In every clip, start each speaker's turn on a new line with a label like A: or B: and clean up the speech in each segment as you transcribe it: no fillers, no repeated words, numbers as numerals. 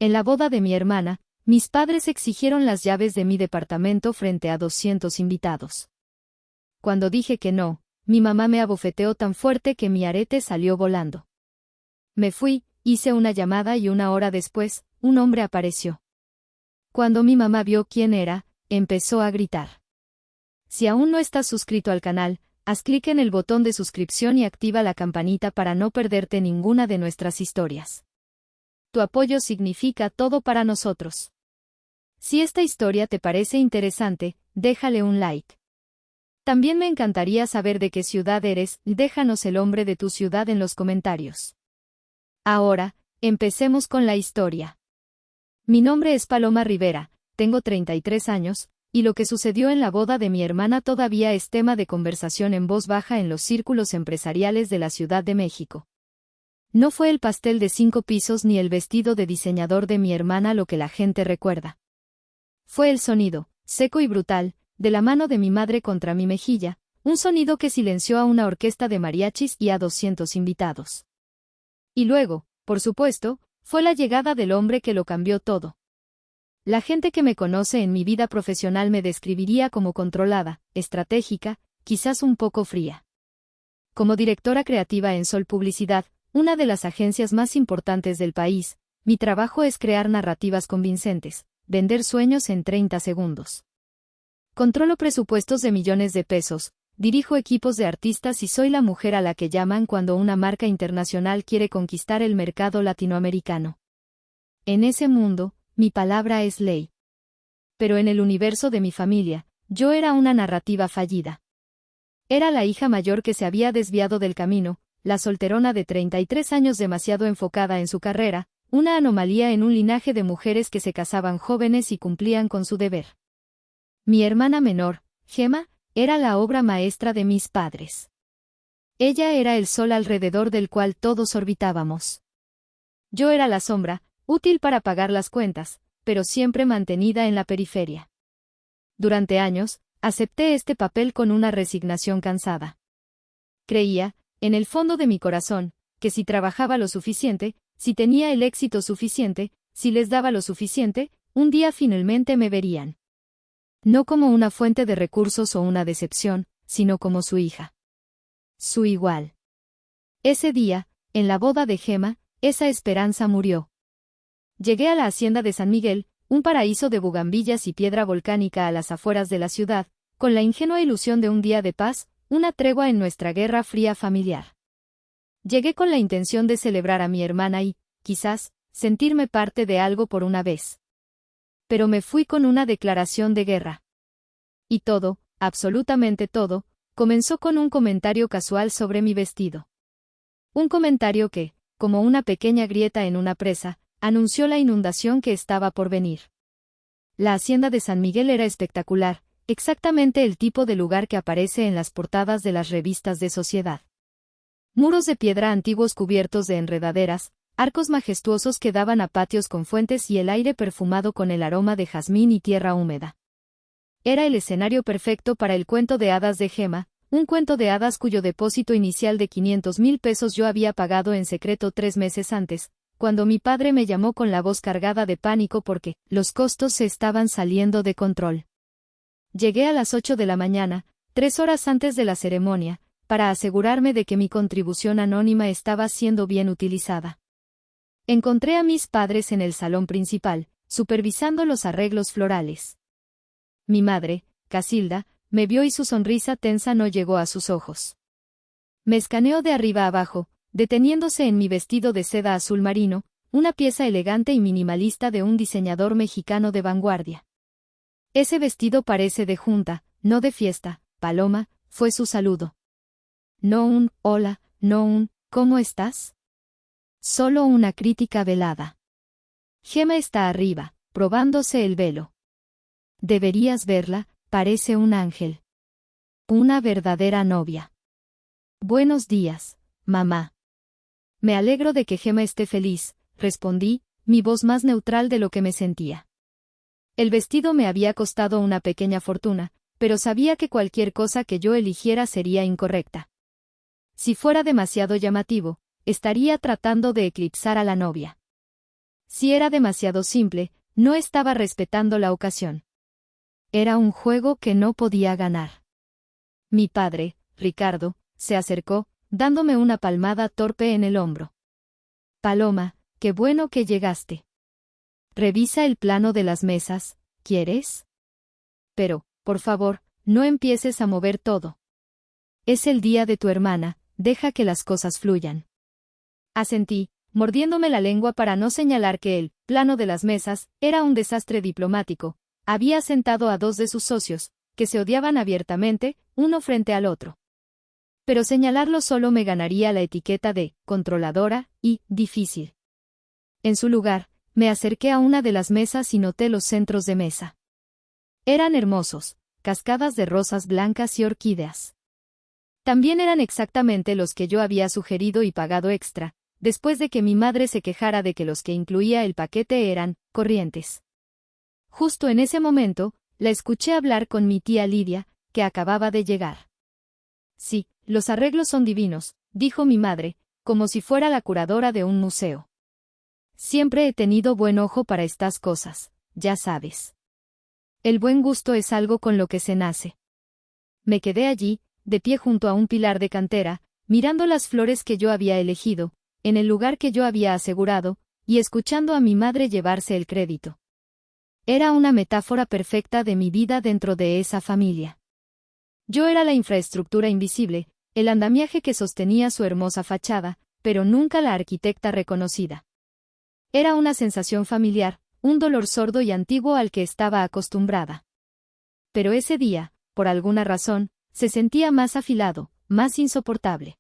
A: En la boda de mi hermana, mis padres exigieron las llaves de mi departamento frente a 200 invitados. Cuando dije que no, mi mamá me abofeteó tan fuerte que mi arete salió volando. Me fui, hice una llamada y 1 hora después, un hombre apareció. Cuando mi mamá vio quién era, empezó a gritar. Si aún no estás suscrito al canal, haz clic en el botón de suscripción y activa la campanita para no perderte ninguna de nuestras historias. Tu apoyo significa todo para nosotros. Si esta historia te parece interesante, déjale un like. También me encantaría saber de qué ciudad eres, déjanos el nombre de tu ciudad en los comentarios. Ahora, empecemos con la historia. Mi nombre es Paloma Rivera, tengo 33 años, y lo que sucedió en la boda de mi hermana todavía es tema de conversación en voz baja en los círculos empresariales de la Ciudad de México. No fue el pastel de 5 pisos ni el vestido de diseñador de mi hermana lo que la gente recuerda. Fue el sonido, seco y brutal, de la mano de mi madre contra mi mejilla, un sonido que silenció a una orquesta de mariachis y a 200 invitados. Y luego, por supuesto, fue la llegada del hombre que lo cambió todo. La gente que me conoce en mi vida profesional me describiría como controlada, estratégica, quizás un poco fría. Como directora creativa en Sol Publicidad, una de las agencias más importantes del país, mi trabajo es crear narrativas convincentes, vender sueños en 30 segundos. Controlo presupuestos de millones de pesos, dirijo equipos de artistas y soy la mujer a la que llaman cuando una marca internacional quiere conquistar el mercado latinoamericano. En ese mundo, mi palabra es ley. Pero en el universo de mi familia, yo era una narrativa fallida. Era la hija mayor que se había desviado del camino, la solterona de 33 años demasiado enfocada en su carrera, una anomalía en un linaje de mujeres que se casaban jóvenes y cumplían con su deber. Mi hermana menor, Gemma, era la obra maestra de mis padres. Ella era el sol alrededor del cual todos orbitábamos. Yo era la sombra, útil para pagar las cuentas, pero siempre mantenida en la periferia. Durante años, acepté este papel con una resignación cansada. Creía, en el fondo de mi corazón, que si trabajaba lo suficiente, si tenía el éxito suficiente, si les daba lo suficiente, un día finalmente me verían. No como una fuente de recursos o una decepción, sino como su hija. Su igual. Ese día, en la boda de Gemma, esa esperanza murió. Llegué a la hacienda de San Miguel, un paraíso de bugambillas y piedra volcánica a las afueras de la ciudad, con la ingenua ilusión de un día de paz, una tregua en nuestra guerra fría familiar. Llegué con la intención de celebrar a mi hermana y, quizás, sentirme parte de algo por una vez. Pero me fui con una declaración de guerra. Y todo, absolutamente todo, comenzó con un comentario casual sobre mi vestido. Un comentario que, como una pequeña grieta en una presa, anunció la inundación que estaba por venir. La hacienda de San Miguel era espectacular, exactamente el tipo de lugar que aparece en las portadas de las revistas de sociedad. Muros de piedra antiguos cubiertos de enredaderas, arcos majestuosos que daban a patios con fuentes y el aire perfumado con el aroma de jazmín y tierra húmeda. Era el escenario perfecto para el cuento de hadas de Gemma, un cuento de hadas cuyo depósito inicial de 500,000 pesos yo había pagado en secreto 3 meses antes, cuando mi padre me llamó con la voz cargada de pánico porque los costos se estaban saliendo de control. Llegué a las 8 de la mañana, 3 horas antes de la ceremonia, para asegurarme de que mi contribución anónima estaba siendo bien utilizada. Encontré a mis padres en el salón principal, supervisando los arreglos florales. Mi madre, Casilda, me vio y su sonrisa tensa no llegó a sus ojos. Me escaneó de arriba abajo, deteniéndose en mi vestido de seda azul marino, una pieza elegante y minimalista de un diseñador mexicano de vanguardia. Ese vestido parece de junta, no de fiesta, Paloma, fue su saludo. No un hola, no un ¿cómo estás? Solo una crítica velada. Gemma está arriba, probándose el velo. Deberías verla, parece un ángel. Una verdadera novia. Buenos días, mamá. Me alegro de que Gemma esté feliz, respondí, mi voz más neutral de lo que me sentía. El vestido me había costado una pequeña fortuna, pero sabía que cualquier cosa que yo eligiera sería incorrecta. Si fuera demasiado llamativo, estaría tratando de eclipsar a la novia. si era demasiado simple, no estaba respetando la ocasión. Era un juego que no podía ganar. Mi padre, Ricardo, se acercó, dándome una palmada torpe en el hombro. Paloma, qué bueno que llegaste. Revisa el plano de las mesas, ¿quieres? Pero, por favor, no empieces a mover todo. Es el día de tu hermana, deja que las cosas fluyan. Asentí, mordiéndome la lengua para no señalar que el plano de las mesas era un desastre diplomático. Había sentado a dos de sus socios, que se odiaban abiertamente, uno frente al otro. Pero señalarlo solo me ganaría la etiqueta de controladora y difícil. En su lugar, me acerqué a una de las mesas y noté los centros de mesa. Eran hermosos, cascadas de rosas blancas y orquídeas. También eran exactamente los que yo había sugerido y pagado extra, después de que mi madre se quejara de que los que incluía el paquete eran corrientes. Justo en ese momento, la escuché hablar con mi tía Lidia, que acababa de llegar. Sí, los arreglos son divinos, dijo mi madre, como si fuera la curadora de un museo. Siempre he tenido buen ojo para estas cosas, ya sabes. El buen gusto es algo con lo que se nace. Me quedé allí, de pie junto a un pilar de cantera, mirando las flores que yo había elegido, en el lugar que yo había asegurado, y escuchando a mi madre llevarse el crédito. Era una metáfora perfecta de mi vida dentro de esa familia. Yo era la infraestructura invisible, el andamiaje que sostenía su hermosa fachada, pero nunca la arquitecta reconocida. Era una sensación familiar, un dolor sordo y antiguo al que estaba acostumbrada. Pero ese día, por alguna razón, se sentía más afilado, más insoportable.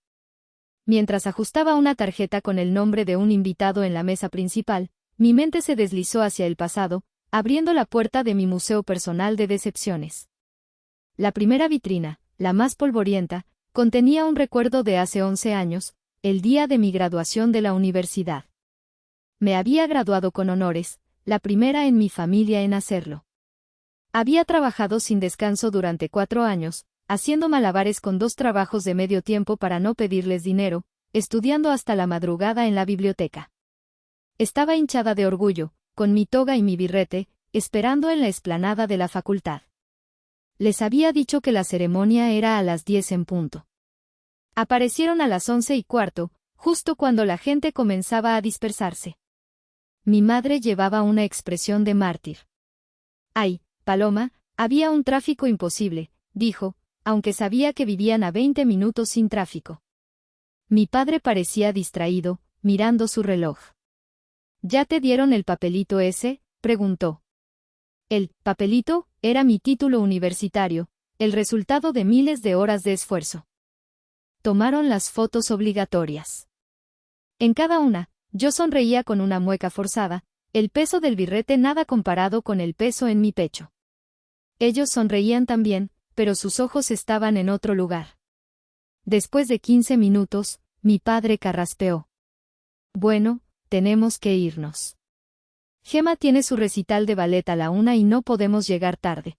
A: Mientras ajustaba una tarjeta con el nombre de un invitado en la mesa principal, mi mente se deslizó hacia el pasado, abriendo la puerta de mi museo personal de decepciones. La primera vitrina, la más polvorienta, contenía un recuerdo de hace 11 años, el día de mi graduación de la universidad. Me había graduado con honores, la primera en mi familia en hacerlo. Había trabajado sin descanso durante 4 años, haciendo malabares con 2 trabajos de medio tiempo para no pedirles dinero, estudiando hasta la madrugada en la biblioteca. Estaba hinchada de orgullo, con mi toga y mi birrete, esperando en la explanada de la facultad. Les había dicho que la ceremonia era a las 10 en punto. Aparecieron a las 11:15, justo cuando la gente comenzaba a dispersarse. Mi madre llevaba una expresión de mártir. «Ay, Paloma, había un tráfico imposible», dijo, aunque sabía que vivían a 20 minutos sin tráfico. Mi padre parecía distraído, mirando su reloj. «¿Ya te dieron el papelito ese?», preguntó. El papelito era mi título universitario, el resultado de miles de horas de esfuerzo. Tomaron las fotos obligatorias. En cada una, yo sonreía con una mueca forzada, el peso del birrete nada comparado con el peso en mi pecho. Ellos sonreían también, pero sus ojos estaban en otro lugar. Después de 15 minutos, mi padre carraspeó. «Bueno, tenemos que irnos. Gemma tiene su recital de ballet a la 1 y no podemos llegar tarde.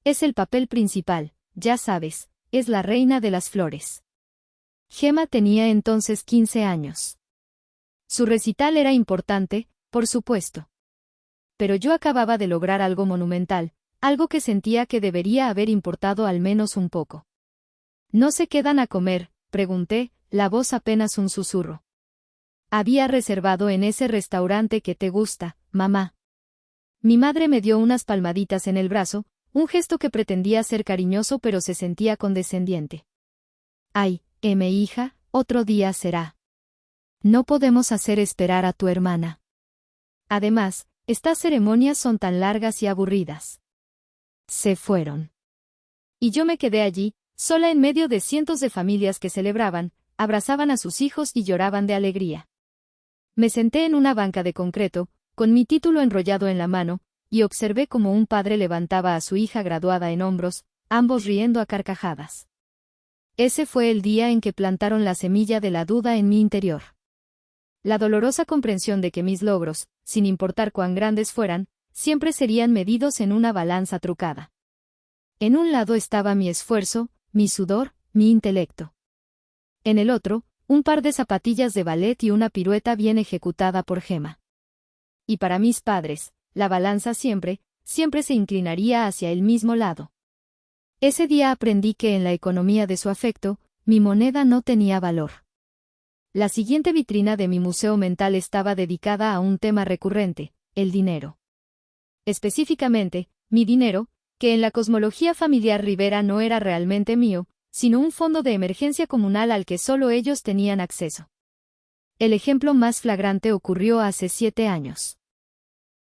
A: Es el papel principal, ya sabes, es la reina de las flores». Gemma tenía entonces 15 años. Su recital era importante, por supuesto. Pero yo acababa de lograr algo monumental, algo que sentía que debería haber importado al menos un poco. «¿No se quedan a comer?», pregunté, la voz apenas un susurro. «Había reservado en ese restaurante que te gusta, mamá». Mi madre me dio unas palmaditas en el brazo, un gesto que pretendía ser cariñoso pero se sentía condescendiente. «Ay, hija, otro día será. No podemos hacer esperar a tu hermana. Además, estas ceremonias son tan largas y aburridas». Se fueron. Y yo me quedé allí, sola en medio de cientos de familias que celebraban, abrazaban a sus hijos y lloraban de alegría. Me senté en una banca de concreto, con mi título enrollado en la mano, y observé cómo un padre levantaba a su hija graduada en hombros, ambos riendo a carcajadas. Ese fue el día en que plantaron la semilla de la duda en mi interior. La dolorosa comprensión de que mis logros, sin importar cuán grandes fueran, siempre serían medidos en una balanza trucada. En un lado estaba mi esfuerzo, mi sudor, mi intelecto. En el otro, un par de zapatillas de ballet y una pirueta bien ejecutada por Gemma. y para mis padres, la balanza siempre se inclinaría hacia el mismo lado. Ese día aprendí que en la economía de su afecto, mi moneda no tenía valor. La siguiente vitrina de mi museo mental estaba dedicada a un tema recurrente, el dinero. Específicamente, mi dinero, que en la cosmología familiar Rivera no era realmente mío, sino un fondo de emergencia comunal al que solo ellos tenían acceso. El ejemplo más flagrante ocurrió hace 7 años.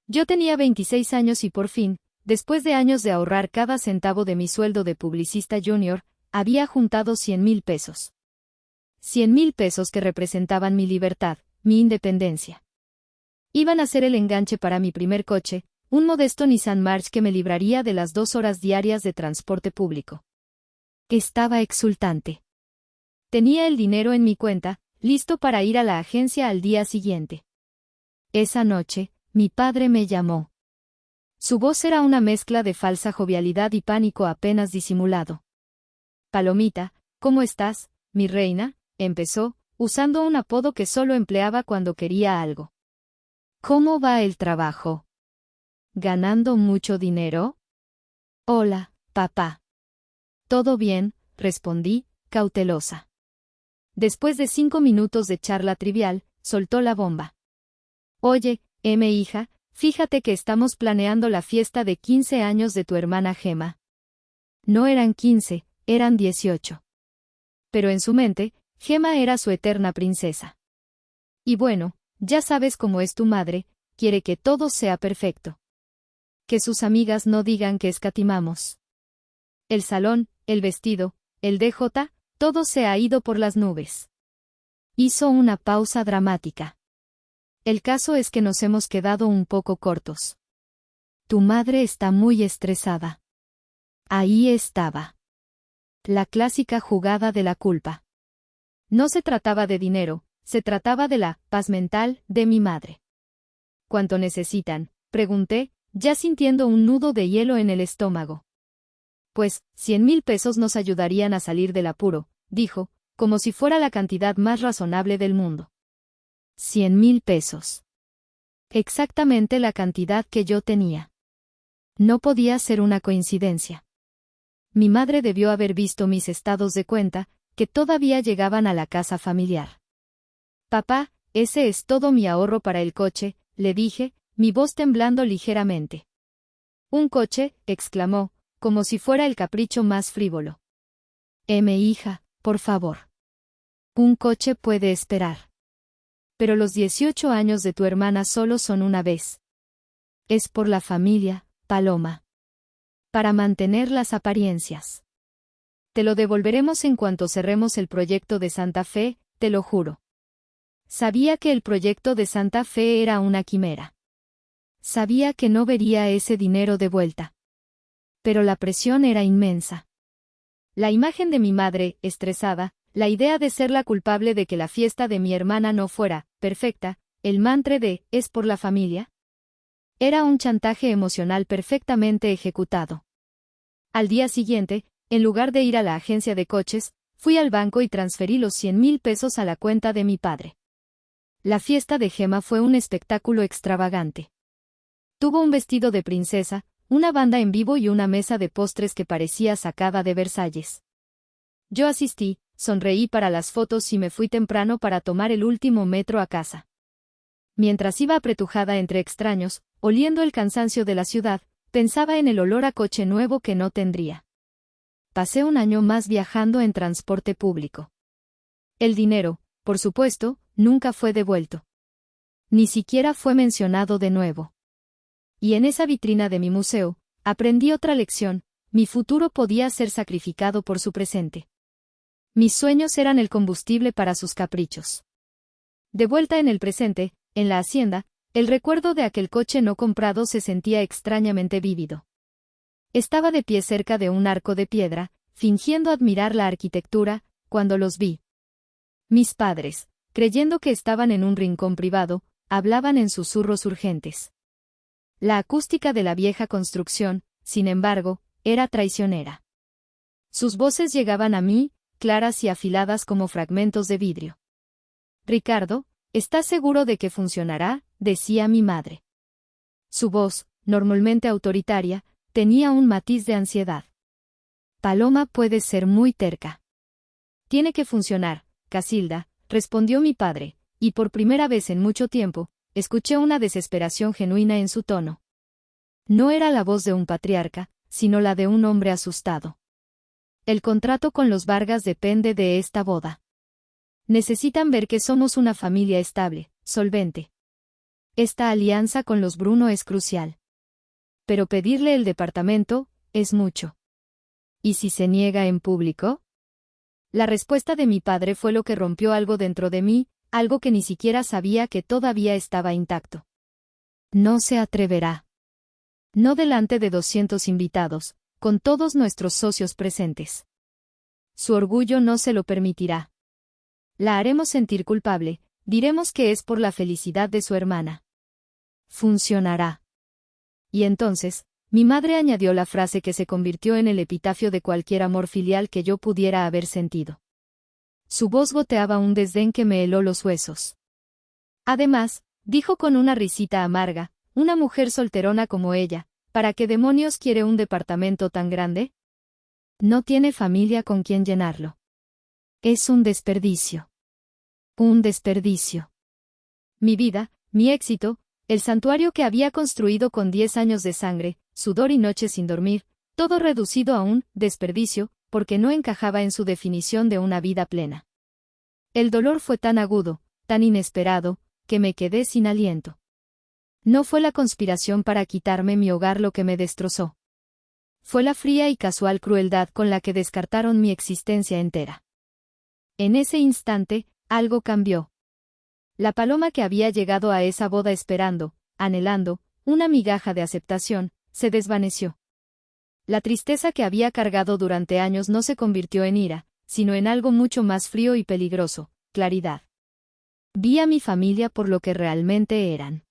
A: Yo tenía 26 años y por fin, después de años de ahorrar cada centavo de mi sueldo de publicista junior, había juntado 100,000 pesos. 100,000 pesos que representaban mi libertad, mi independencia. Iban a ser el enganche para mi primer coche, un modesto Nissan March que me libraría de las 2 horas diarias de transporte público. Estaba exultante. Tenía el dinero en mi cuenta, listo para ir a la agencia al día siguiente. Esa noche, mi padre me llamó. Su voz era una mezcla de falsa jovialidad y pánico apenas disimulado. Palomita, ¿cómo estás, mi reina?, empezó, usando un apodo que solo empleaba cuando quería algo. ¿Cómo va el trabajo? ¿Ganando mucho dinero? Hola, papá. Todo bien, respondí, cautelosa. Después de 5 minutos de charla trivial, soltó la bomba. Oye, hija, fíjate que estamos planeando la fiesta de 15 años de tu hermana Gema. No eran 15, eran 18. Pero en su mente, Gema era su eterna princesa. Y bueno, ya sabes cómo es tu madre, quiere que todo sea perfecto. Que sus amigas no digan que escatimamos. El salón, el vestido, el DJ, todo se ha ido por las nubes. Hizo una pausa dramática. El caso es que nos hemos quedado un poco cortos. Tu madre está muy estresada. Ahí estaba. La clásica jugada de la culpa. No se trataba de dinero, se trataba de la paz mental de mi madre. ¿Cuánto necesitan?, pregunté, ya sintiendo un nudo de hielo en el estómago. Pues, 100,000 pesos nos ayudarían a salir del apuro, dijo, como si fuera la cantidad más razonable del mundo. 100,000 pesos. Exactamente la cantidad que yo tenía. No podía ser una coincidencia. Mi madre debió haber visto mis estados de cuenta, que todavía llegaban a la casa familiar. Papá, ese es todo mi ahorro para el coche, le dije, mi voz temblando ligeramente. ¿Un coche?, exclamó, como si fuera el capricho más frívolo. Hija, por favor. Un coche puede esperar. Pero los 18 años de tu hermana solo son una vez. Es por la familia, Paloma. Para mantener las apariencias. Te lo devolveremos en cuanto cerremos el proyecto de Santa Fe, te lo juro. Sabía que el proyecto de Santa Fe era una quimera. Sabía que no vería ese dinero de vuelta. Pero la presión era inmensa. La imagen de mi madre, estresada, la idea de ser la culpable de que la fiesta de mi hermana no fuera perfecta, el mantra de «es por la familia». Era un chantaje emocional perfectamente ejecutado. Al día siguiente, en lugar de ir a la agencia de coches, fui al banco y transferí los 100,000 pesos a la cuenta de mi padre. La fiesta de Gema fue un espectáculo extravagante. Tuvo un vestido de princesa, una banda en vivo y una mesa de postres que parecía sacada de Versalles. Yo asistí, sonreí para las fotos y me fui temprano para tomar el último metro a casa. Mientras iba apretujada entre extraños, oliendo el cansancio de la ciudad, pensaba en el olor a coche nuevo que no tendría. Pasé un año más viajando en transporte público. El dinero, por supuesto, nunca fue devuelto. Ni siquiera fue mencionado de nuevo. Y en esa vitrina de mi museo, aprendí otra lección: mi futuro podía ser sacrificado por su presente. Mis sueños eran el combustible para sus caprichos. De vuelta en el presente, en la hacienda, el recuerdo de aquel coche no comprado se sentía extrañamente vívido. Estaba de pie cerca de un arco de piedra, fingiendo admirar la arquitectura, cuando los vi. Mis padres, creyendo que estaban en un rincón privado, hablaban en susurros urgentes. La acústica de la vieja construcción, sin embargo, era traicionera. Sus voces llegaban a mí, claras y afiladas como fragmentos de vidrio. Ricardo, ¿estás seguro de que funcionará?, decía mi madre. Su voz, normalmente autoritaria, tenía un matiz de ansiedad. Paloma puede ser muy terca. Tiene que funcionar, Casilda, respondió mi padre, y por primera vez en mucho tiempo, escuché una desesperación genuina en su tono. No era la voz de un patriarca, sino la de un hombre asustado. El contrato con los Vargas depende de esta boda. Necesitan ver que somos una familia estable, solvente. Esta alianza con los Bruno es crucial. Pero pedirle el departamento, es mucho. ¿Y si se niega en público? La respuesta de mi padre fue lo que rompió algo dentro de mí, algo que ni siquiera sabía que todavía estaba intacto. No se atreverá. No delante de 200 invitados, con todos nuestros socios presentes. Su orgullo no se lo permitirá. La haremos sentir culpable, diremos que es por la felicidad de su hermana. Funcionará. Y entonces, mi madre añadió la frase que se convirtió en el epitafio de cualquier amor filial que yo pudiera haber sentido. Su voz goteaba un desdén que me heló los huesos. Además, dijo con una risita amarga, una mujer solterona como ella, ¿para qué demonios quiere un departamento tan grande? No tiene familia con quien llenarlo. Es un desperdicio. Un desperdicio. Mi vida, mi éxito, el santuario que había construido con 10 años de sangre, sudor y noches sin dormir, todo reducido a un desperdicio, porque no encajaba en su definición de una vida plena. El dolor fue tan agudo, tan inesperado, que me quedé sin aliento. No fue la conspiración para quitarme mi hogar lo que me destrozó. Fue la fría y casual crueldad con la que descartaron mi existencia entera. En ese instante, algo cambió. La paloma que había llegado a esa boda esperando, anhelando, una migaja de aceptación, se desvaneció. La tristeza que había cargado durante años no se convirtió en ira, sino en algo mucho más frío y peligroso, claridad. Vi a mi familia por lo que realmente eran.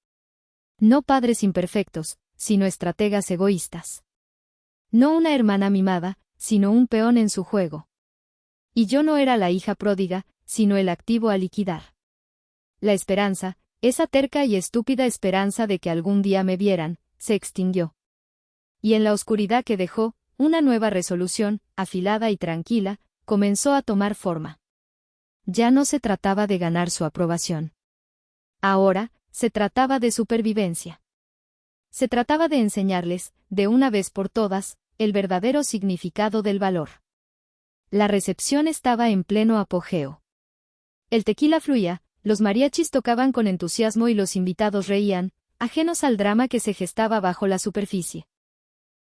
A: No padres imperfectos, sino estrategas egoístas. No una hermana mimada, sino un peón en su juego. Y yo no era la hija pródiga, sino el activo a liquidar. La esperanza, esa terca y estúpida esperanza de que algún día me vieran, se extinguió. Y en la oscuridad que dejó, una nueva resolución, afilada y tranquila, comenzó a tomar forma. Ya no se trataba de ganar su aprobación. Ahora, se trataba de supervivencia. Se trataba de enseñarles, de una vez por todas, el verdadero significado del valor. La recepción estaba en pleno apogeo. El tequila fluía, los mariachis tocaban con entusiasmo y los invitados reían, ajenos al drama que se gestaba bajo la superficie.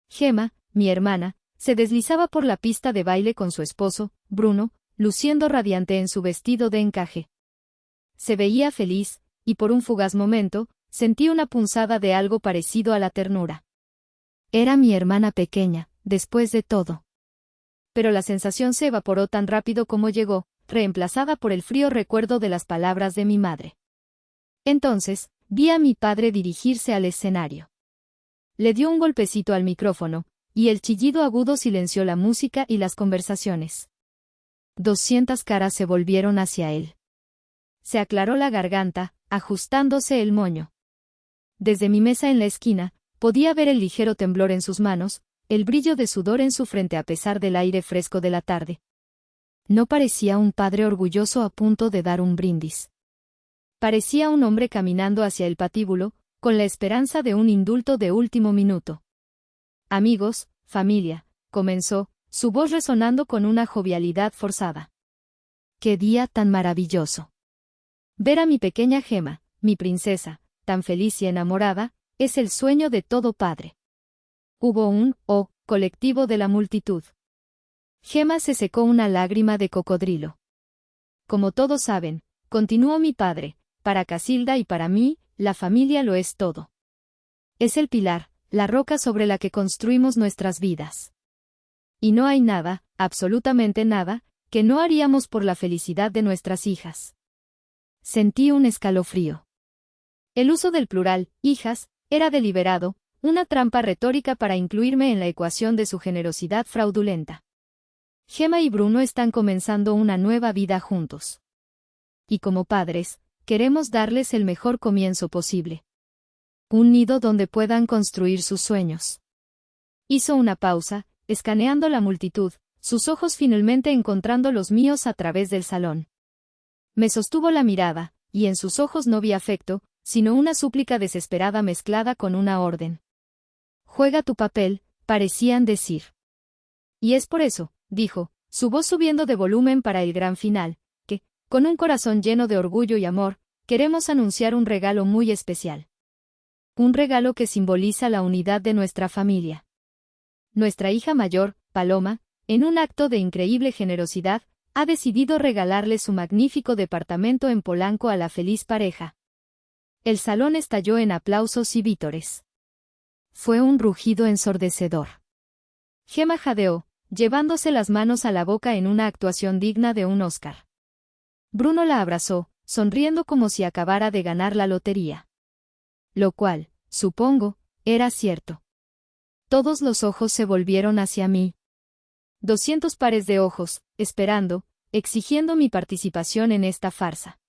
A: Gema, mi hermana, se deslizaba por la pista de baile con su esposo, Bruno, luciendo radiante en su vestido de encaje. Se veía feliz, y por un fugaz momento, sentí una punzada de algo parecido a la ternura. Era mi hermana pequeña, después de todo. Pero la sensación se evaporó tan rápido como llegó, reemplazada por el frío recuerdo de las palabras de mi madre. Entonces, vi a mi padre dirigirse al escenario. Le dio un golpecito al micrófono, y el chillido agudo silenció la música y las conversaciones. 200 caras se volvieron hacia él. Se aclaró la garganta, ajustándose el moño. Desde mi mesa en la esquina, podía ver el ligero temblor en sus manos, el brillo de sudor en su frente a pesar del aire fresco de la tarde. No parecía un padre orgulloso a punto de dar un brindis. Parecía un hombre caminando hacia el patíbulo, con la esperanza de un indulto de último minuto. Amigos, familia, comenzó, su voz resonando con una jovialidad forzada. ¡Qué día tan maravilloso! Ver a mi pequeña Gema, mi princesa, tan feliz y enamorada, es el sueño de todo padre. Hubo un colectivo de la multitud. Gema se secó una lágrima de cocodrilo. Como todos saben, continuó mi padre, para Casilda y para mí, la familia lo es todo. Es el pilar, la roca sobre la que construimos nuestras vidas. Y no hay nada, absolutamente nada, que no haríamos por la felicidad de nuestras hijas. Sentí un escalofrío. El uso del plural, hijas, era deliberado, una trampa retórica para incluirme en la ecuación de su generosidad fraudulenta. Gema y Bruno están comenzando una nueva vida juntos. Y como padres, queremos darles el mejor comienzo posible. Un nido donde puedan construir sus sueños. Hizo una pausa, escaneando la multitud, sus ojos finalmente encontrando los míos a través del salón. Me sostuvo la mirada, y en sus ojos no vi afecto, sino una súplica desesperada mezclada con una orden. Juega tu papel, parecían decir. Y es por eso, dijo, su voz subiendo de volumen para el gran final, que, con un corazón lleno de orgullo y amor, queremos anunciar un regalo muy especial. Un regalo que simboliza la unidad de nuestra familia. Nuestra hija mayor, Paloma, en un acto de increíble generosidad, ha decidido regalarle su magnífico departamento en Polanco a la feliz pareja. El salón estalló en aplausos y vítores. Fue un rugido ensordecedor. Gemma jadeó, llevándose las manos a la boca en una actuación digna de un Oscar. Bruno la abrazó, sonriendo como si acabara de ganar la lotería. Lo cual, supongo, era cierto. Todos los ojos se volvieron hacia mí. 200 pares de ojos, esperando, exigiendo mi participación en esta farsa.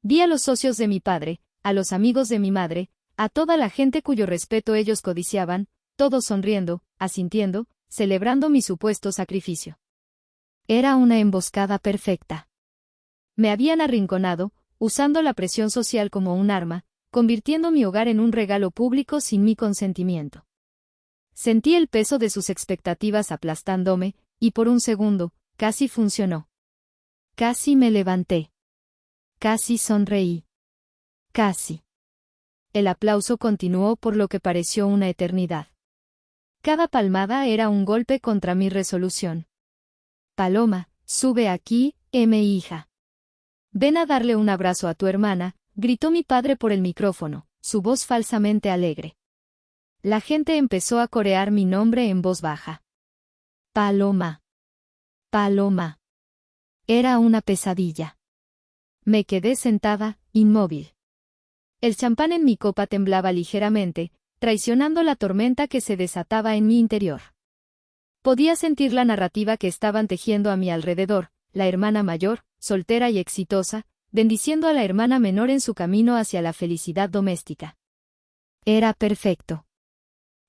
A: Vi a los socios de mi padre, a los amigos de mi madre, a toda la gente cuyo respeto ellos codiciaban, todos sonriendo, asintiendo, celebrando mi supuesto sacrificio. Era una emboscada perfecta. Me habían arrinconado, usando la presión social como un arma, convirtiendo mi hogar en un regalo público sin mi consentimiento. Sentí el peso de sus expectativas aplastándome, y por un segundo, casi funcionó. Casi me levanté. Casi sonreí. Casi. El aplauso continuó por lo que pareció una eternidad. Cada palmada era un golpe contra mi resolución. Paloma, sube aquí, mi hija. Ven a darle un abrazo a tu hermana, gritó mi padre por el micrófono, su voz falsamente alegre. La gente empezó a corear mi nombre en voz baja. Paloma. Paloma. Era una pesadilla. Me quedé sentada, inmóvil. El champán en mi copa temblaba ligeramente, traicionando la tormenta que se desataba en mi interior. Podía sentir la narrativa que estaban tejiendo a mi alrededor, la hermana mayor, soltera y exitosa, bendiciendo a la hermana menor en su camino hacia la felicidad doméstica. Era perfecto.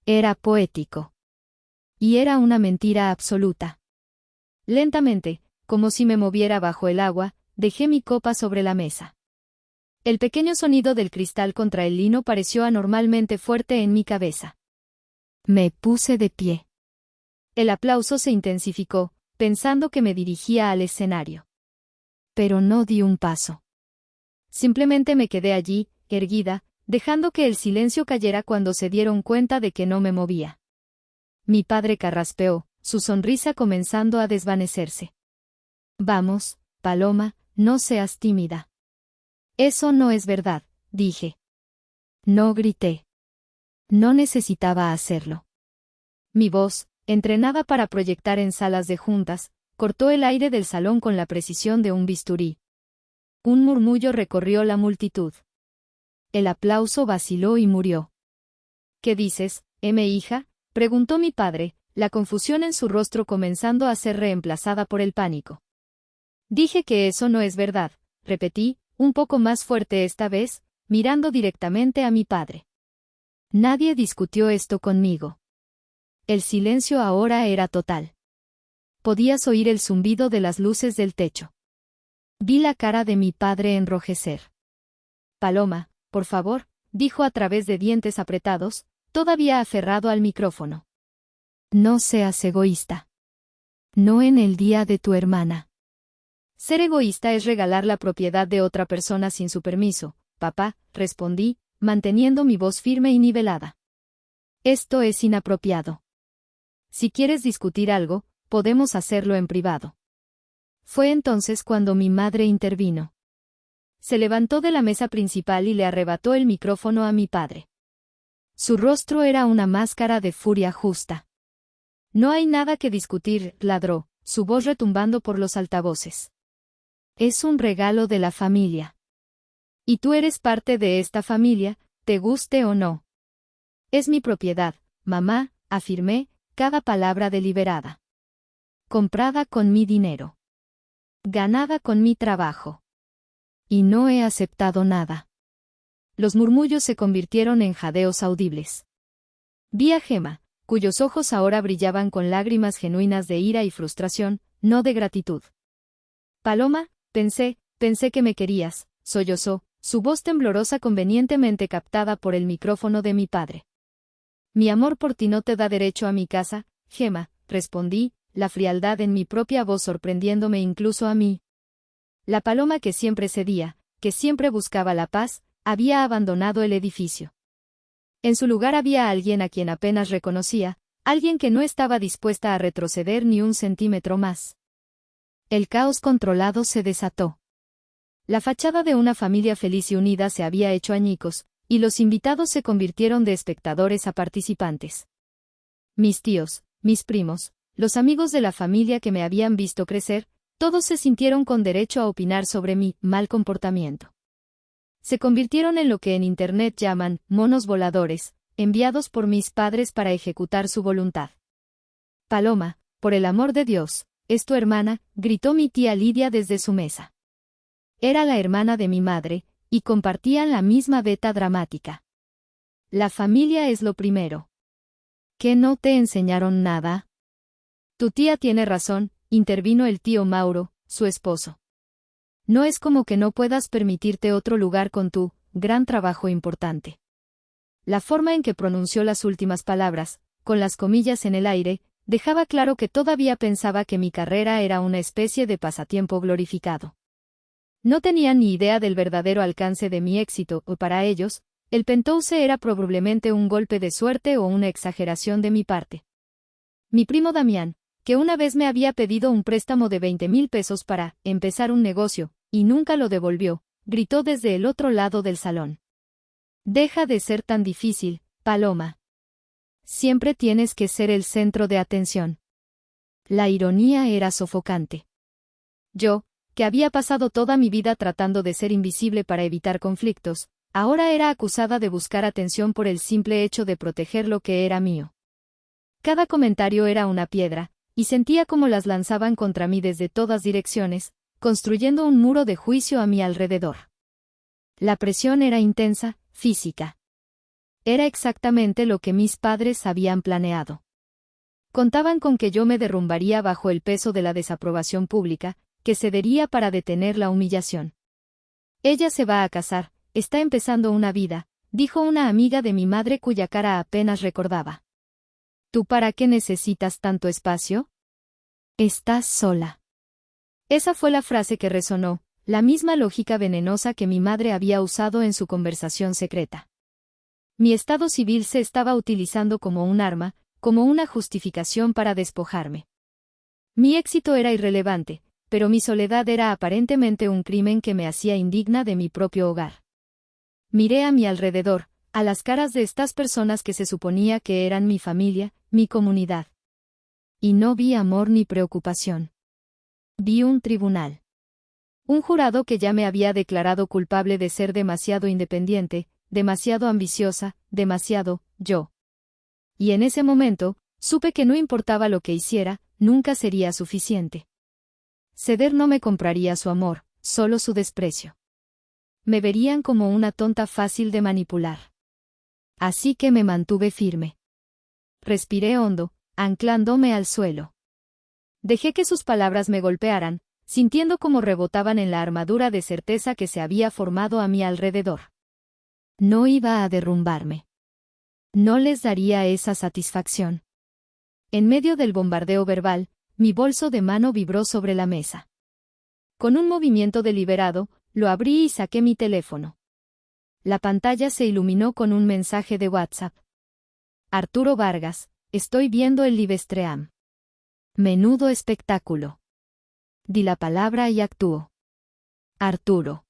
A: Era poético. Y era una mentira absoluta. Lentamente, como si me moviera bajo el agua, dejé mi copa sobre la mesa. El pequeño sonido del cristal contra el lino pareció anormalmente fuerte en mi cabeza. Me puse de pie. El aplauso se intensificó, pensando que me dirigía al escenario. Pero no di un paso. Simplemente me quedé allí, erguida, dejando que el silencio cayera cuando se dieron cuenta de que no me movía. Mi padre carraspeó, su sonrisa comenzando a desvanecerse. Vamos, Paloma, no seas tímida. Eso no es verdad, dije. No grité. No necesitaba hacerlo. Mi voz, entrenada para proyectar en salas de juntas, cortó el aire del salón con la precisión de un bisturí. Un murmullo recorrió la multitud. El aplauso vaciló y murió. ¿Qué dices, hija?, preguntó mi padre, la confusión en su rostro comenzando a ser reemplazada por el pánico. Dije que eso no es verdad, repetí, un poco más fuerte esta vez, mirando directamente a mi padre. Nadie discutió esto conmigo. El silencio ahora era total. Podías oír el zumbido de las luces del techo. Vi la cara de mi padre enrojecer. Paloma, por favor, dijo a través de dientes apretados, todavía aferrado al micrófono. No seas egoísta. No en el día de tu hermana. Ser egoísta es regalar la propiedad de otra persona sin su permiso, papá, respondí, manteniendo mi voz firme y nivelada. Esto es inapropiado. Si quieres discutir algo, podemos hacerlo en privado. Fue entonces cuando mi madre intervino. Se levantó de la mesa principal y le arrebató el micrófono a mi padre. Su rostro era una máscara de furia justa. No hay nada que discutir, ladró, su voz retumbando por los altavoces. Es un regalo de la familia. Y tú eres parte de esta familia, te guste o no. Es mi propiedad, mamá, afirmé, cada palabra deliberada. Comprada con mi dinero. Ganada con mi trabajo. Y no he aceptado nada. los murmullos se convirtieron en jadeos audibles. Vi a Gemma, cuyos ojos ahora brillaban con lágrimas genuinas de ira y frustración, no de gratitud. Paloma, pensé que me querías, sollozó, su voz temblorosa convenientemente captada por el micrófono de mi padre. Mi amor por ti no te da derecho a mi casa, Gemma, respondí, la frialdad en mi propia voz sorprendiéndome incluso a mí. La paloma que siempre cedía, que siempre buscaba la paz, había abandonado el edificio. En su lugar había alguien a quien apenas reconocía, alguien que no estaba dispuesta a retroceder ni un centímetro más. El caos controlado se desató. La fachada de una familia feliz y unida se había hecho añicos, y los invitados se convirtieron de espectadores a participantes. Mis tíos, mis primos, los amigos de la familia que me habían visto crecer, todos se sintieron con derecho a opinar sobre mi mal comportamiento. Se convirtieron en lo que en Internet llaman monos voladores, enviados por mis padres para ejecutar su voluntad. Paloma, por el amor de Dios, es tu hermana, gritó mi tía Lidia desde su mesa. Era la hermana de mi madre, y compartían la misma veta dramática. La familia es lo primero. ¿Qué no te enseñaron nada? Tu tía tiene razón, intervino el tío Mauro, su esposo. No es como que no puedas permitirte otro lugar con tu gran trabajo importante. La forma en que pronunció las últimas palabras, con las comillas en el aire, dejaba claro que todavía pensaba que mi carrera era una especie de pasatiempo glorificado. No tenían ni idea del verdadero alcance de mi éxito, o para ellos, el Penthouse era probablemente un golpe de suerte o una exageración de mi parte. Mi primo Damián, que una vez me había pedido un préstamo de 20,000 pesos para empezar un negocio, y nunca lo devolvió, gritó desde el otro lado del salón. Deja de ser tan difícil, Paloma. Siempre tienes que ser el centro de atención. La ironía era sofocante. Yo, que había pasado toda mi vida tratando de ser invisible para evitar conflictos, ahora era acusada de buscar atención por el simple hecho de proteger lo que era mío. Cada comentario era una piedra, y sentía cómo las lanzaban contra mí desde todas direcciones, construyendo un muro de juicio a mi alrededor. La presión era intensa, física. Era exactamente lo que mis padres habían planeado. Contaban con que yo me derrumbaría bajo el peso de la desaprobación pública, que cedería para detener la humillación. Ella se va a casar, está empezando una vida, dijo una amiga de mi madre cuya cara apenas recordaba. ¿Tú para qué necesitas tanto espacio? Estás sola. Esa fue la frase que resonó, la misma lógica venenosa que mi madre había usado en su conversación secreta. Mi estado civil se estaba utilizando como un arma, como una justificación para despojarme. Mi éxito era irrelevante, pero mi soledad era aparentemente un crimen que me hacía indigna de mi propio hogar. Miré a mi alrededor, a las caras de estas personas que se suponía que eran mi familia, mi comunidad. Y no vi amor ni preocupación. Vi un tribunal. Un jurado que ya me había declarado culpable de ser demasiado independiente, demasiado ambiciosa, demasiado yo. Y en ese momento, supe que no importaba lo que hiciera, nunca sería suficiente. Ceder no me compraría su amor, solo su desprecio. Me verían como una tonta fácil de manipular. Así que me mantuve firme. Respiré hondo, anclándome al suelo. Dejé que sus palabras me golpearan, sintiendo cómo rebotaban en la armadura de certeza que se había formado a mi alrededor. No iba a derrumbarme. No les daría esa satisfacción. En medio del bombardeo verbal, mi bolso de mano vibró sobre la mesa. Con un movimiento deliberado, lo abrí y saqué mi teléfono. La pantalla se iluminó con un mensaje de WhatsApp. Arturo Vargas, estoy viendo el Livestream. Menudo espectáculo. Di la palabra y actuó. Arturo.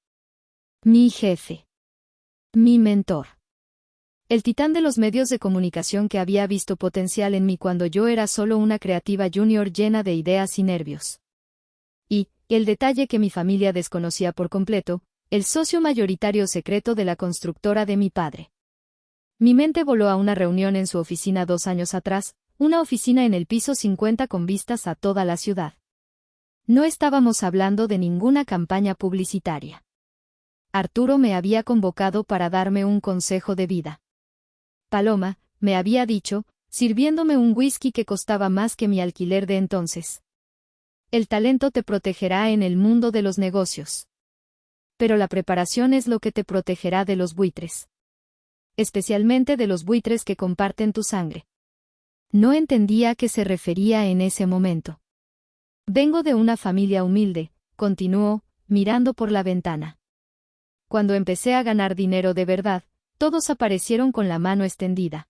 A: Mi jefe. Mi mentor. El titán de los medios de comunicación que había visto potencial en mí cuando yo era solo una creativa junior llena de ideas y nervios. Y, el detalle que mi familia desconocía por completo, el socio mayoritario secreto de la constructora de mi padre. Mi mente voló a una reunión en su oficina 2 años atrás, una oficina en el piso 50 con vistas a toda la ciudad. No estábamos hablando de ninguna campaña publicitaria. Arturo me había convocado para darme un consejo de vida. Paloma, me había dicho, sirviéndome un whisky que costaba más que mi alquiler de entonces. El talento te protegerá en el mundo de los negocios. Pero la preparación es lo que te protegerá de los buitres. Especialmente de los buitres que comparten tu sangre. No entendía a qué se refería en ese momento. Vengo de una familia humilde, continuó, mirando por la ventana. Cuando empecé a ganar dinero de verdad, todos aparecieron con la mano extendida.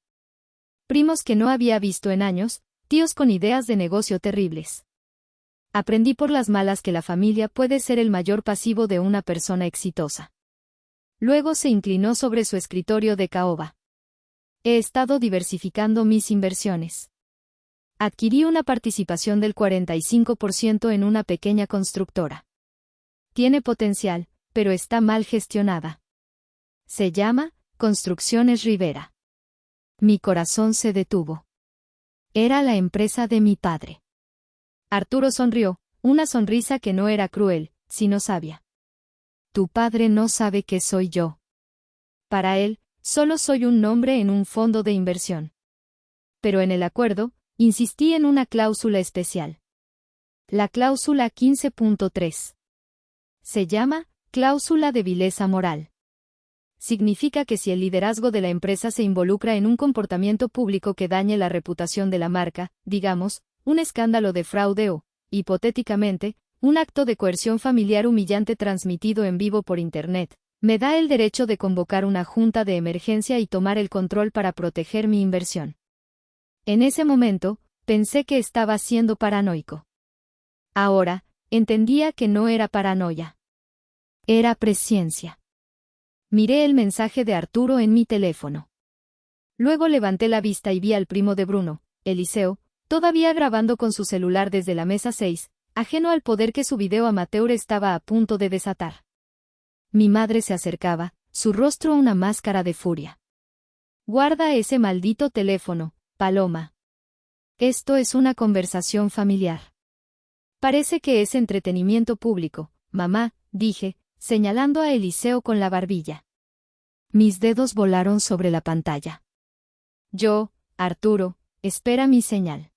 A: Primos que no había visto en años, tíos con ideas de negocio terribles. Aprendí por las malas que la familia puede ser el mayor pasivo de una persona exitosa. Luego se inclinó sobre su escritorio de caoba. He estado diversificando mis inversiones. Adquirí una participación del 45% en una pequeña constructora. Tiene potencial, pero está mal gestionada. Se llama Construcciones Rivera. Mi corazón se detuvo. Era la empresa de mi padre. Arturo sonrió, una sonrisa que no era cruel, sino sabia. Tu padre no sabe que soy yo. Para él, solo soy un nombre en un fondo de inversión. Pero en el acuerdo, insistí en una cláusula especial. La cláusula 15.3. Se llama cláusula de vileza moral. Significa que si el liderazgo de la empresa se involucra en un comportamiento público que dañe la reputación de la marca, digamos, un escándalo de fraude o, hipotéticamente, un acto de coerción familiar humillante transmitido en vivo por Internet, me da el derecho de convocar una junta de emergencia y tomar el control para proteger mi inversión. En ese momento, pensé que estaba siendo paranoico. Ahora, entendía que no era paranoia. Era presciencia. Miré el mensaje de Arturo en mi teléfono. Luego levanté la vista y vi al primo de Bruno, Eliseo, todavía grabando con su celular desde la mesa 6, ajeno al poder que su video amateur estaba a punto de desatar. Mi madre se acercaba, su rostro una máscara de furia. Guarda ese maldito teléfono, Paloma. Esto es una conversación familiar. Parece que es entretenimiento público, mamá, dije, señalando a Eliseo con la barbilla. Mis dedos volaron sobre la pantalla. Arturo, espera mi señal.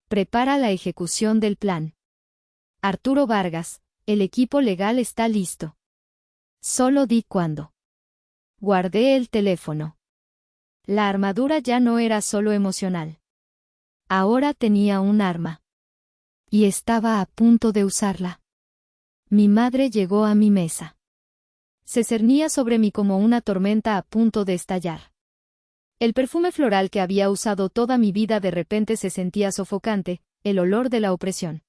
A: Prepara la ejecución del plan. Arturo Vargas, el equipo legal está listo. Solo di cuándo. Guardé el teléfono. La armadura ya no era solo emocional. Ahora tenía un arma. Y estaba a punto de usarla. Mi madre llegó a mi mesa. Se cernía sobre mí como una tormenta a punto de estallar. El perfume floral que había usado toda mi vida de repente se sentía sofocante, el olor de la opresión.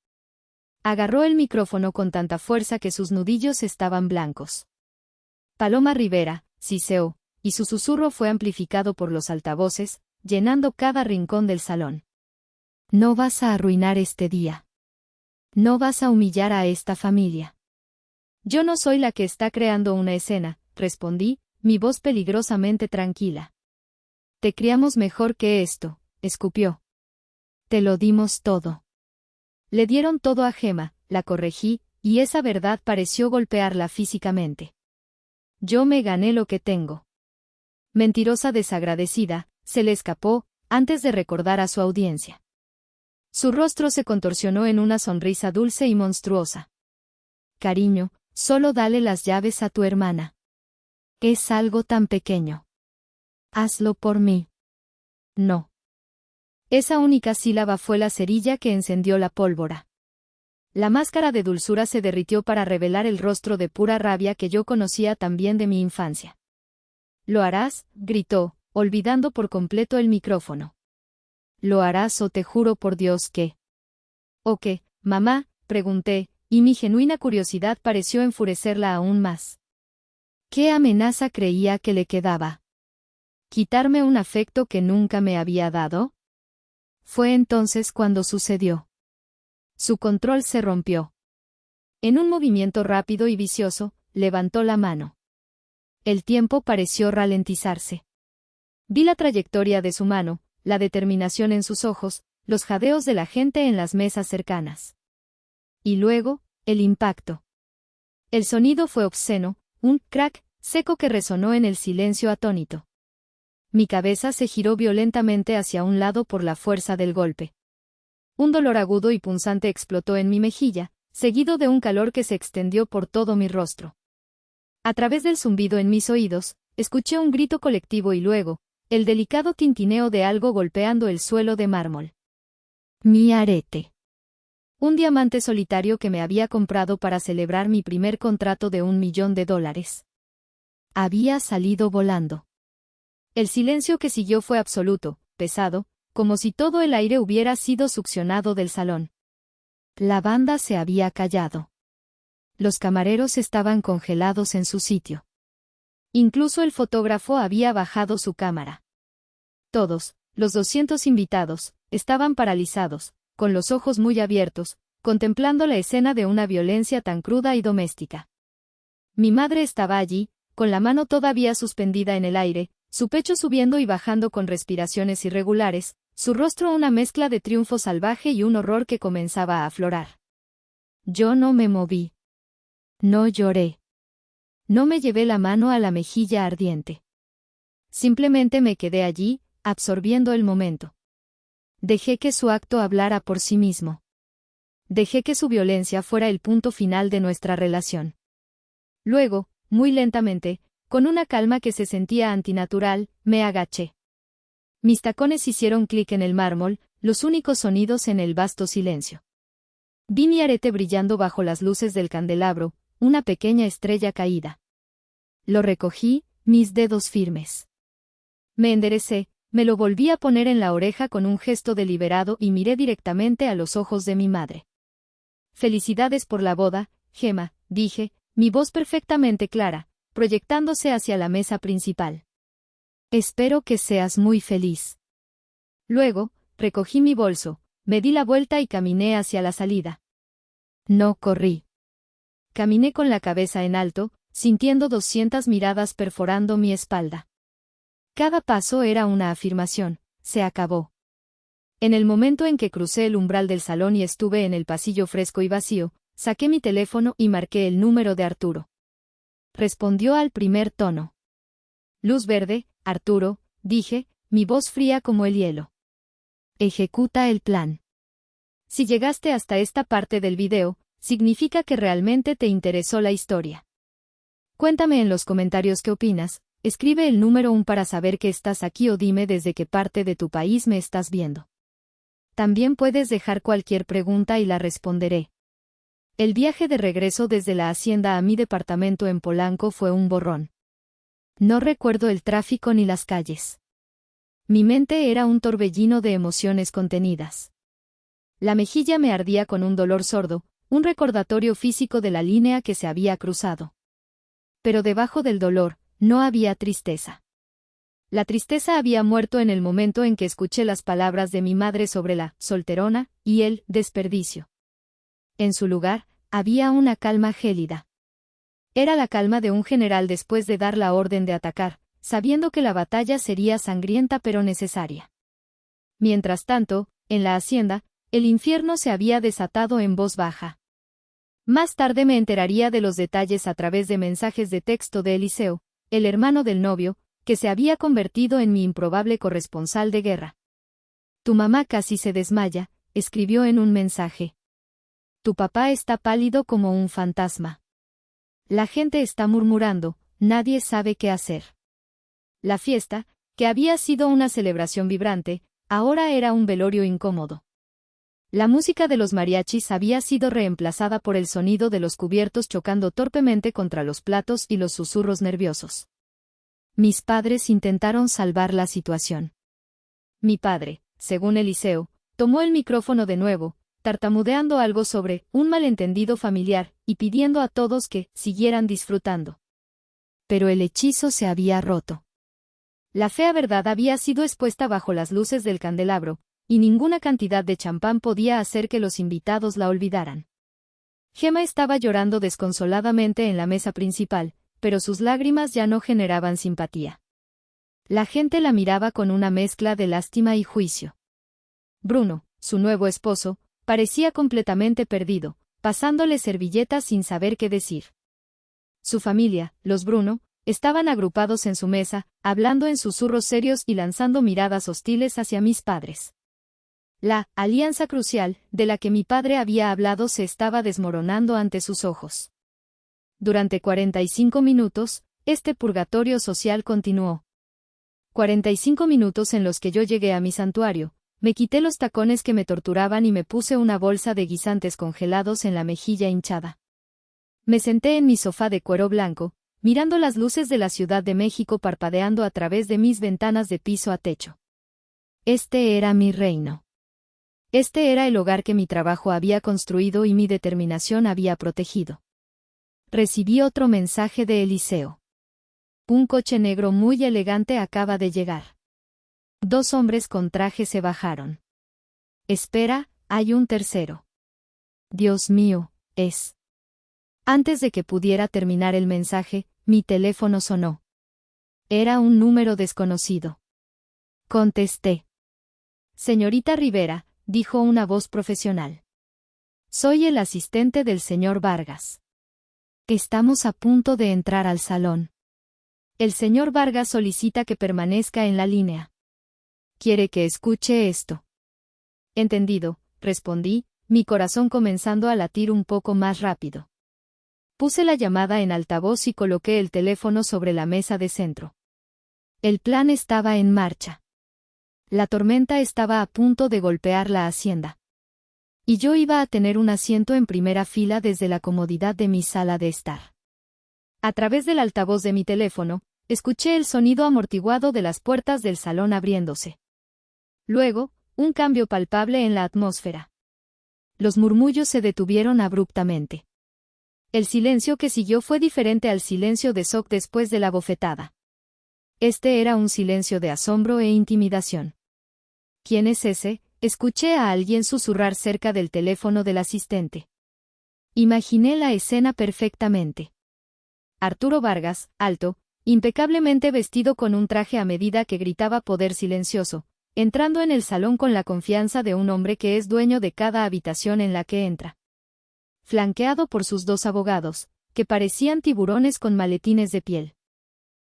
A: Agarró el micrófono con tanta fuerza que sus nudillos estaban blancos. Paloma Rivera, siseó, y su susurro fue amplificado por los altavoces, llenando cada rincón del salón. No vas a arruinar este día. No vas a humillar a esta familia. Yo no soy la que está creando una escena, respondí, mi voz peligrosamente tranquila. Te criamos mejor que esto, escupió. Te lo dimos todo. Le dieron todo a Gemma, la corregí, y esa verdad pareció golpearla físicamente. Yo me gané lo que tengo. Mentirosa desagradecida, se le escapó, antes de recordar a su audiencia. Su rostro se contorsionó en una sonrisa dulce y monstruosa. Cariño, solo dale las llaves a tu hermana. Es algo tan pequeño. Hazlo por mí. No. Esa única sílaba fue la cerilla que encendió la pólvora. La máscara de dulzura se derritió para revelar el rostro de pura rabia que yo conocía también de mi infancia. «¿Lo harás?», gritó, olvidando por completo el micrófono. «¿Lo harás o te juro por Dios que...?» «¿O qué, mamá?», pregunté, y mi genuina curiosidad pareció enfurecerla aún más. ¿Qué amenaza creía que le quedaba? ¿Quitarme un afecto que nunca me había dado? Fue entonces cuando sucedió. Su control se rompió. En un movimiento rápido y vicioso, levantó la mano. El tiempo pareció ralentizarse. Vi la trayectoria de su mano, la determinación en sus ojos, los jadeos de la gente en las mesas cercanas. Y luego, el impacto. El sonido fue obsceno, un crack seco que resonó en el silencio atónito. Mi cabeza se giró violentamente hacia un lado por la fuerza del golpe. Un dolor agudo y punzante explotó en mi mejilla, seguido de un calor que se extendió por todo mi rostro. A través del zumbido en mis oídos, escuché un grito colectivo y luego, el delicado tintineo de algo golpeando el suelo de mármol. Mi arete. Un diamante solitario que me había comprado para celebrar mi primer contrato de $1 millón. Había salido volando. El silencio que siguió fue absoluto, pesado, como si todo el aire hubiera sido succionado del salón. La banda se había callado. Los camareros estaban congelados en su sitio. Incluso el fotógrafo había bajado su cámara. Todos, los 200 invitados, estaban paralizados, con los ojos muy abiertos, contemplando la escena de una violencia tan cruda y doméstica. Mi madre estaba allí, con la mano todavía suspendida en el aire, su pecho subiendo y bajando con respiraciones irregulares, su rostro una mezcla de triunfo salvaje y un horror que comenzaba a aflorar. Yo no me moví. No lloré. No me llevé la mano a la mejilla ardiente. Simplemente me quedé allí, absorbiendo el momento. Dejé que su acto hablara por sí mismo. Dejé que su violencia fuera el punto final de nuestra relación. Luego, muy lentamente, con una calma que se sentía antinatural, me agaché. Mis tacones hicieron clic en el mármol, los únicos sonidos en el vasto silencio. Vi mi arete brillando bajo las luces del candelabro, una pequeña estrella caída. Lo recogí, mis dedos firmes. Me enderecé, me lo volví a poner en la oreja con un gesto deliberado y miré directamente a los ojos de mi madre. Felicidades por la boda, Gemma, dije, mi voz perfectamente clara, proyectándose hacia la mesa principal. Espero que seas muy feliz. Luego, recogí mi bolso, me di la vuelta y caminé hacia la salida. No corrí. Caminé con la cabeza en alto, sintiendo 200 miradas perforando mi espalda. Cada paso era una afirmación, se acabó. En el momento en que crucé el umbral del salón y estuve en el pasillo fresco y vacío, saqué mi teléfono y marqué el número de Arturo. Respondió al primer tono. Luz verde, Arturo, dije, mi voz fría como el hielo. Ejecuta el plan. Si llegaste hasta esta parte del video, significa que realmente te interesó la historia. Cuéntame en los comentarios qué opinas, escribe el número 1 para saber que estás aquí o dime desde qué parte de tu país me estás viendo. También puedes dejar cualquier pregunta y la responderé. El viaje de regreso desde la hacienda a mi departamento en Polanco fue un borrón. No recuerdo el tráfico ni las calles. Mi mente era un torbellino de emociones contenidas. La mejilla me ardía con un dolor sordo, un recordatorio físico de la línea que se había cruzado. Pero debajo del dolor, no había tristeza. La tristeza había muerto en el momento en que escuché las palabras de mi madre sobre la solterona y el desperdicio. En su lugar, había una calma gélida. Era la calma de un general después de dar la orden de atacar, sabiendo que la batalla sería sangrienta pero necesaria. Mientras tanto, en la hacienda, el infierno se había desatado en voz baja. Más tarde me enteraría de los detalles a través de mensajes de texto de Eliseo, el hermano del novio, que se había convertido en mi improbable corresponsal de guerra. Tu mamá casi se desmaya, escribió en un mensaje. Tu papá está pálido como un fantasma. La gente está murmurando, nadie sabe qué hacer. La fiesta, que había sido una celebración vibrante, ahora era un velorio incómodo. La música de los mariachis había sido reemplazada por el sonido de los cubiertos chocando torpemente contra los platos y los susurros nerviosos. Mis padres intentaron salvar la situación. Mi padre, según Eliseo, tomó el micrófono de nuevo, tartamudeando algo sobre un malentendido familiar, y pidiendo a todos que siguieran disfrutando. Pero el hechizo se había roto. La fea verdad había sido expuesta bajo las luces del candelabro, y ninguna cantidad de champán podía hacer que los invitados la olvidaran. Gemma estaba llorando desconsoladamente en la mesa principal, pero sus lágrimas ya no generaban simpatía. La gente la miraba con una mezcla de lástima y juicio. Bruno, su nuevo esposo, parecía completamente perdido, pasándole servilletas sin saber qué decir. Su familia, los Bruno, estaban agrupados en su mesa, hablando en susurros serios y lanzando miradas hostiles hacia mis padres. La alianza crucial, de la que mi padre había hablado, se estaba desmoronando ante sus ojos. Durante 45 minutos, este purgatorio social continuó. 45 minutos en los que yo llegué a mi santuario, me quité los tacones que me torturaban y me puse una bolsa de guisantes congelados en la mejilla hinchada. Me senté en mi sofá de cuero blanco, mirando las luces de la Ciudad de México parpadeando a través de mis ventanas de piso a techo. Este era mi reino. Este era el hogar que mi trabajo había construido y mi determinación había protegido. Recibí otro mensaje de Eliseo. Un coche negro muy elegante acaba de llegar. 2 hombres con traje se bajaron. Espera, hay un tercero. Dios mío, es. Antes de que pudiera terminar el mensaje, mi teléfono sonó. Era un número desconocido. Contesté. Señorita Rivera, dijo una voz profesional. Soy el asistente del señor Vargas. Estamos a punto de entrar al salón. El señor Vargas solicita que permanezca en la línea. ¿Quiere que escuche esto? Entendido, respondí, mi corazón comenzando a latir un poco más rápido. Puse la llamada en altavoz y coloqué el teléfono sobre la mesa de centro. El plan estaba en marcha. La tormenta estaba a punto de golpear la hacienda. Y yo iba a tener un asiento en primera fila desde la comodidad de mi sala de estar. A través del altavoz de mi teléfono, escuché el sonido amortiguado de las puertas del salón abriéndose. Luego, un cambio palpable en la atmósfera. Los murmullos se detuvieron abruptamente. El silencio que siguió fue diferente al silencio de shock después de la bofetada. Este era un silencio de asombro e intimidación. ¿Quién es ese?, escuché a alguien susurrar cerca del teléfono del asistente. Imaginé la escena perfectamente. Arturo Vargas, alto, impecablemente vestido con un traje a medida que gritaba poder silencioso, entrando en el salón con la confianza de un hombre que es dueño de cada habitación en la que entra. Flanqueado por sus 2 abogados, que parecían tiburones con maletines de piel.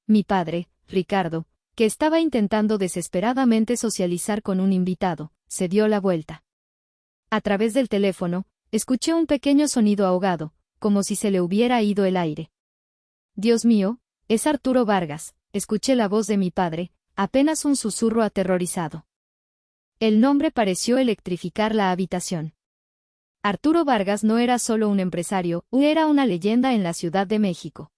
A: Mi padre, Ricardo, que estaba intentando desesperadamente socializar con un invitado, se dio la vuelta. A través del teléfono, escuché un pequeño sonido ahogado, como si se le hubiera ido el aire. Dios mío, es Arturo Vargas, escuché la voz de mi padre, apenas un susurro aterrorizado. El nombre pareció electrificar la habitación. Arturo Vargas no era solo un empresario, era una leyenda en la Ciudad de México.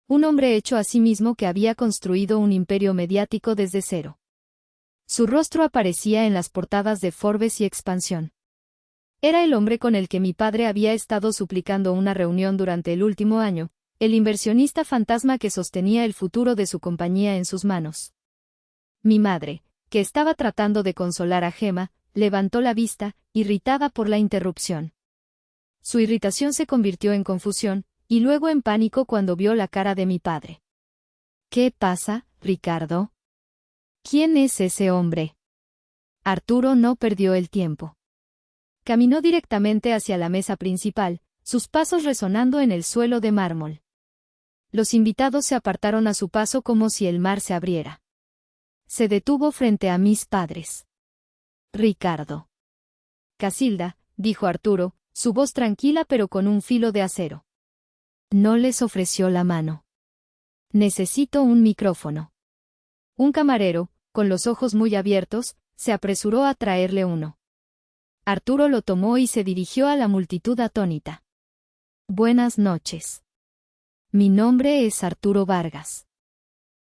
A: Un hombre hecho a sí mismo que había construido un imperio mediático desde cero. Su rostro aparecía en las portadas de Forbes y Expansión. Era el hombre con el que mi padre había estado suplicando una reunión durante el último año, el inversionista fantasma que sostenía el futuro de su compañía en sus manos. Mi madre, que estaba tratando de consolar a Gemma, levantó la vista, irritada por la interrupción. Su irritación se convirtió en confusión, y luego en pánico cuando vio la cara de mi padre. ¿Qué pasa, Ricardo? ¿Quién es ese hombre? Arturo no perdió el tiempo. Caminó directamente hacia la mesa principal, sus pasos resonando en el suelo de mármol. Los invitados se apartaron a su paso como si el mar se abriera. Se detuvo frente a mis padres. Ricardo. Casilda, dijo Arturo, su voz tranquila pero con un filo de acero. No les ofreció la mano. Necesito un micrófono. Un camarero, con los ojos muy abiertos, se apresuró a traerle uno. Arturo lo tomó y se dirigió a la multitud atónita. Buenas noches. Mi nombre es Arturo Vargas.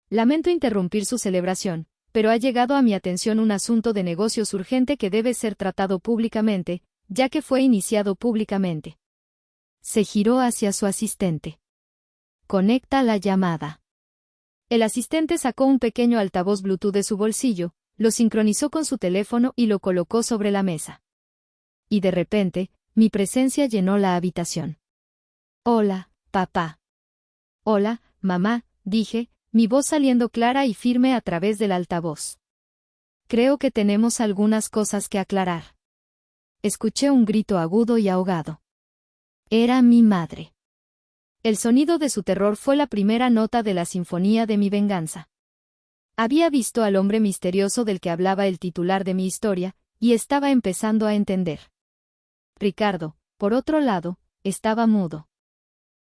A: Lamento interrumpir su celebración, pero ha llegado a mi atención un asunto de negocios urgente que debe ser tratado públicamente, ya que fue iniciado públicamente. Se giró hacia su asistente. Conecta la llamada. El asistente sacó un pequeño altavoz Bluetooth de su bolsillo, lo sincronizó con su teléfono y lo colocó sobre la mesa. Y de repente, mi presencia llenó la habitación. Hola, papá. Hola, mamá, dije, mi voz saliendo clara y firme a través del altavoz. Creo que tenemos algunas cosas que aclarar. Escuché un grito agudo y ahogado. Era mi madre. El sonido de su terror fue la primera nota de la sinfonía de mi venganza. Había visto al hombre misterioso del que hablaba el titular de mi historia, y estaba empezando a entender. Ricardo, por otro lado, estaba mudo.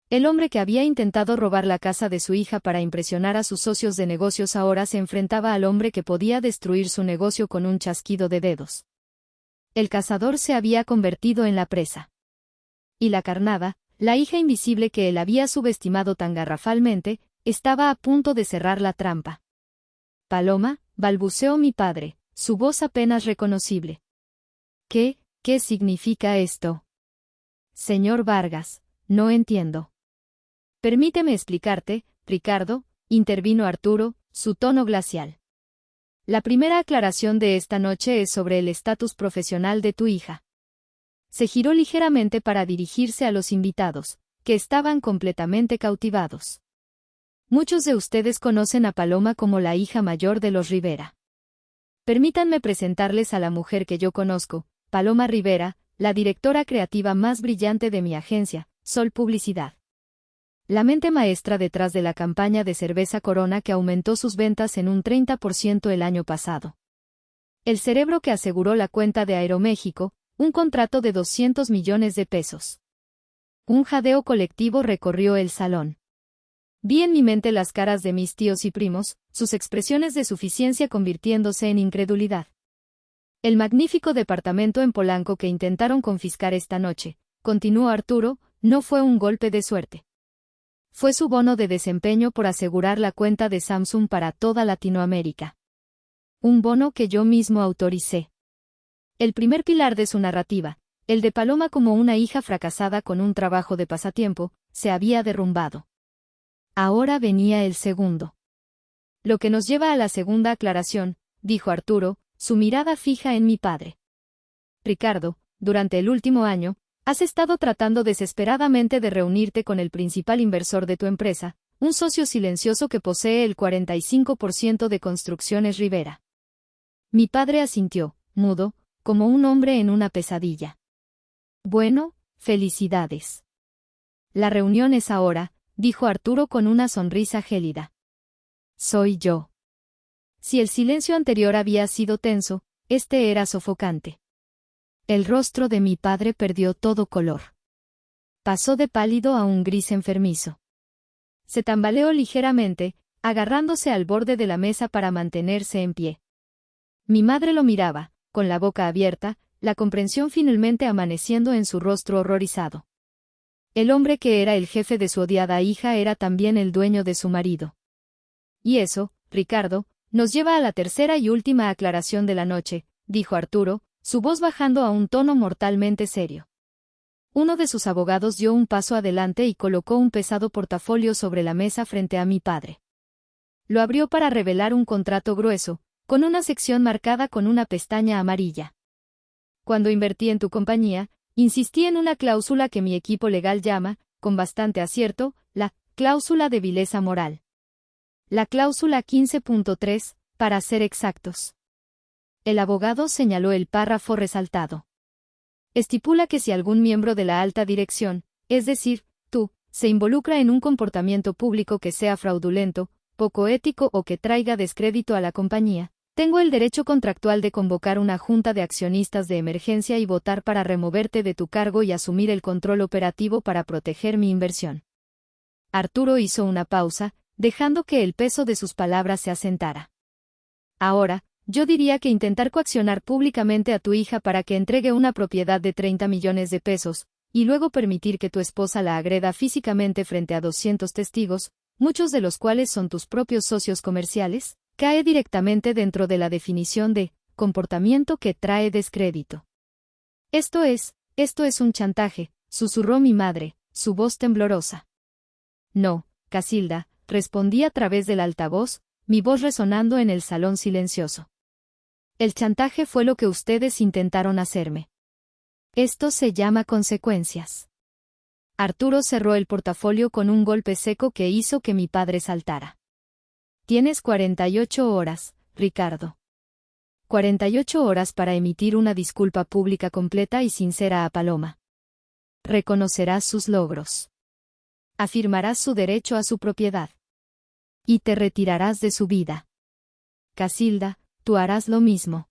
A: El hombre que había intentado robar la casa de su hija para impresionar a sus socios de negocios ahora se enfrentaba al hombre que podía destruir su negocio con un chasquido de dedos. El cazador se había convertido en la presa. Y la carnada, la hija invisible que él había subestimado tan garrafalmente, estaba a punto de cerrar la trampa. Paloma, balbuceó mi padre, su voz apenas reconocible. ¿Qué significa esto? Señor Vargas, no entiendo. Permíteme explicarte, Ricardo, intervino Arturo, su tono glacial. La primera aclaración de esta noche es sobre el estatus profesional de tu hija. Se giró ligeramente para dirigirse a los invitados, que estaban completamente cautivados. Muchos de ustedes conocen a Paloma como la hija mayor de los Rivera. Permítanme presentarles a la mujer que yo conozco, Paloma Rivera, la directora creativa más brillante de mi agencia, Sol Publicidad. La mente maestra detrás de la campaña de cerveza Corona que aumentó sus ventas en un 30% el año pasado. El cerebro que aseguró la cuenta de Aeroméxico, un contrato de 200 millones de pesos. Un jadeo colectivo recorrió el salón. Vi en mi mente las caras de mis tíos y primos, sus expresiones de suficiencia convirtiéndose en incredulidad. El magnífico departamento en Polanco que intentaron confiscar esta noche, continuó Arturo, no fue un golpe de suerte. Fue su bono de desempeño por asegurar la cuenta de Samsung para toda Latinoamérica. Un bono que yo mismo autoricé. El primer pilar de su narrativa, el de Paloma como una hija fracasada con un trabajo de pasatiempo, se había derrumbado. Ahora venía el segundo. Lo que nos lleva a la segunda aclaración, dijo Arturo, su mirada fija en mi padre. Ricardo, durante el último año, has estado tratando desesperadamente de reunirte con el principal inversor de tu empresa, un socio silencioso que posee el 45% de Construcciones Rivera. Mi padre asintió, mudo, como un hombre en una pesadilla. Bueno, felicidades. La reunión es ahora, dijo Arturo con una sonrisa gélida. Soy yo. Si el silencio anterior había sido tenso, este era sofocante. El rostro de mi padre perdió todo color. Pasó de pálido a un gris enfermizo. Se tambaleó ligeramente, agarrándose al borde de la mesa para mantenerse en pie. Mi madre lo miraba, con la boca abierta, la comprensión finalmente amaneciendo en su rostro horrorizado. El hombre que era el jefe de su odiada hija era también el dueño de su marido. Y eso, Ricardo, nos lleva a la tercera y última aclaración de la noche, dijo Arturo, su voz bajando a un tono mortalmente serio. Uno de sus abogados dio un paso adelante y colocó un pesado portafolio sobre la mesa frente a mi padre. Lo abrió para revelar un contrato grueso, con una sección marcada con una pestaña amarilla. Cuando invertí en tu compañía, insistí en una cláusula que mi equipo legal llama, con bastante acierto, la cláusula de vileza moral. La cláusula 15.3, para ser exactos. El abogado señaló el párrafo resaltado. Estipula que si algún miembro de la alta dirección, es decir, tú, se involucra en un comportamiento público que sea fraudulento, poco ético o que traiga descrédito a la compañía, tengo el derecho contractual de convocar una junta de accionistas de emergencia y votar para removerte de tu cargo y asumir el control operativo para proteger mi inversión. Arturo hizo una pausa, dejando que el peso de sus palabras se asentara. Ahora, yo diría que intentar coaccionar públicamente a tu hija para que entregue una propiedad de 30 millones de pesos, y luego permitir que tu esposa la agreda físicamente frente a 200 testigos, muchos de los cuales son tus propios socios comerciales, cae directamente dentro de la definición de comportamiento que trae descrédito. Esto es un chantaje, susurró mi madre, su voz temblorosa. No, Casilda, respondí a través del altavoz, mi voz resonando en el salón silencioso. El chantaje fue lo que ustedes intentaron hacerme. Esto se llama consecuencias. Arturo cerró el portafolio con un golpe seco que hizo que mi padre saltara. Tienes 48 horas, Ricardo. 48 horas para emitir una disculpa pública completa y sincera a Paloma. Reconocerás sus logros. Afirmarás su derecho a su propiedad. Y te retirarás de su vida. Casilda, tú harás lo mismo.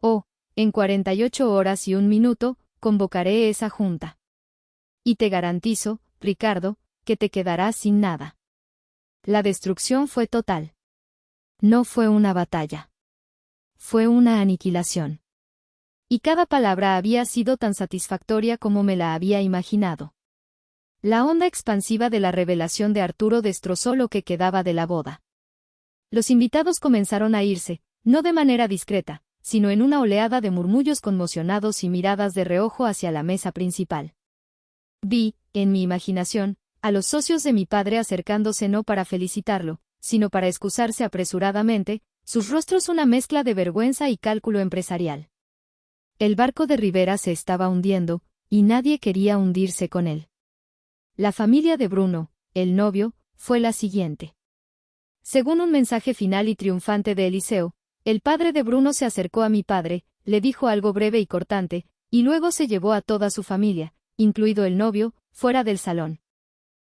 A: Oh, en 48 horas y 1 minuto, convocaré esa junta. Y te garantizo, Ricardo, que te quedarás sin nada. La destrucción fue total. No fue una batalla. Fue una aniquilación. Y cada palabra había sido tan satisfactoria como me la había imaginado. La onda expansiva de la revelación de Arturo destrozó lo que quedaba de la boda. Los invitados comenzaron a irse, no de manera discreta, sino en una oleada de murmullos conmocionados y miradas de reojo hacia la mesa principal. Vi, en mi imaginación, a los socios de mi padre acercándose no para felicitarlo, sino para excusarse apresuradamente, sus rostros una mezcla de vergüenza y cálculo empresarial. El barco de Rivera se estaba hundiendo, y nadie quería hundirse con él. La familia de Bruno, el novio, fue la siguiente. Según un mensaje final y triunfante de Eliseo, el padre de Bruno se acercó a mi padre, le dijo algo breve y cortante, y luego se llevó a toda su familia, incluido el novio, fuera del salón.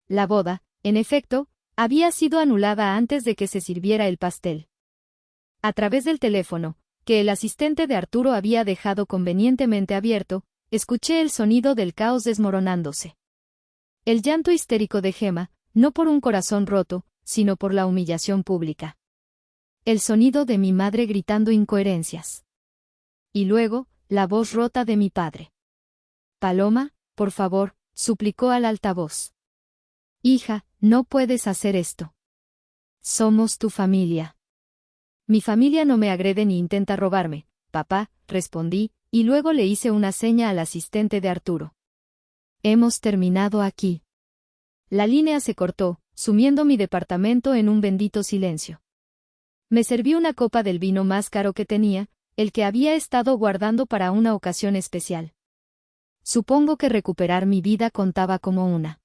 A: La boda, en efecto, había sido anulada antes de que se sirviera el pastel. A través del teléfono, que el asistente de Arturo había dejado convenientemente abierto, escuché el sonido del caos desmoronándose. El llanto histérico de Gemma, no por un corazón roto, sino por la humillación pública. El sonido de mi madre gritando incoherencias. Y luego, la voz rota de mi padre. Paloma, por favor, suplicó al altavoz. Hija, no puedes hacer esto. Somos tu familia. Mi familia no me agrede ni intenta robarme, papá, respondí, y luego le hice una seña al asistente de Arturo. Hemos terminado aquí. La línea se cortó, sumiendo mi departamento en un bendito silencio. Me serví una copa del vino más caro que tenía, el que había estado guardando para una ocasión especial. Supongo que recuperar mi vida contaba como una.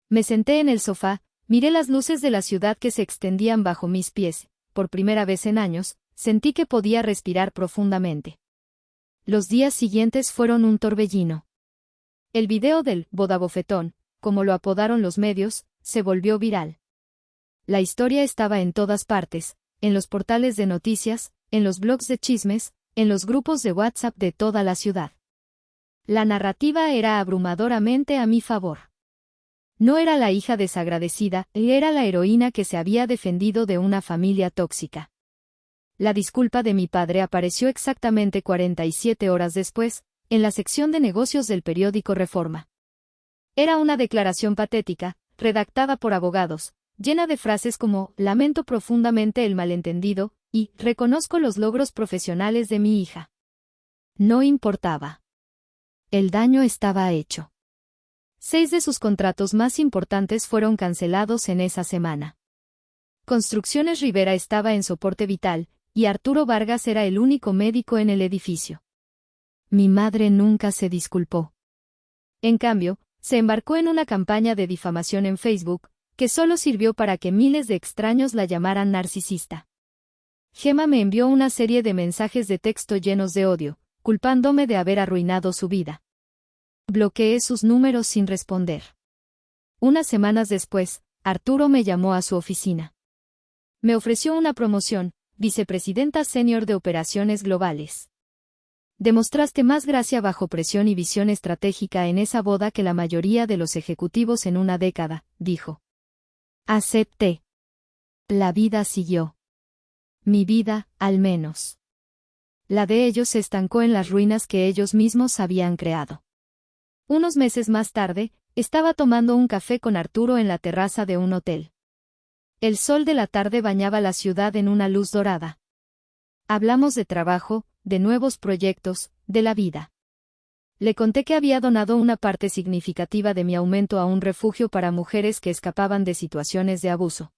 A: Me senté en el sofá, miré las luces de la ciudad que se extendían bajo mis pies, por primera vez en años, sentí que podía respirar profundamente. Los días siguientes fueron un torbellino. El video del bodabofetón, como lo apodaron los medios, se volvió viral. La historia estaba en todas partes, en los portales de noticias, en los blogs de chismes, en los grupos de WhatsApp de toda la ciudad. La narrativa era abrumadoramente a mi favor. No era la hija desagradecida, era la heroína que se había defendido de una familia tóxica. La disculpa de mi padre apareció exactamente 47 horas después, en la sección de negocios del periódico Reforma. Era una declaración patética, redactada por abogados, llena de frases como «lamento profundamente el malentendido» y «reconozco los logros profesionales de mi hija». No importaba. El daño estaba hecho. 6 de sus contratos más importantes fueron cancelados en esa semana. Construcciones Rivera estaba en soporte vital, y Arturo Vargas era el único médico en el edificio. Mi madre nunca se disculpó. En cambio, se embarcó en una campaña de difamación en Facebook, que solo sirvió para que miles de extraños la llamaran narcisista. Gemma me envió una serie de mensajes de texto llenos de odio, culpándome de haber arruinado su vida. Bloqueé sus números sin responder. Unas semanas después, Arturo me llamó a su oficina. Me ofreció una promoción, vicepresidenta senior de operaciones globales. Demostraste más gracia bajo presión y visión estratégica en esa boda que la mayoría de los ejecutivos en una década, dijo. Acepté. La vida siguió. Mi vida, al menos. La de ellos se estancó en las ruinas que ellos mismos habían creado. Unos meses más tarde, estaba tomando un café con Arturo en la terraza de un hotel. El sol de la tarde bañaba la ciudad en una luz dorada. Hablamos de trabajo, de nuevos proyectos, de la vida. Le conté que había donado una parte significativa de mi aumento a un refugio para mujeres que escapaban de situaciones de abuso.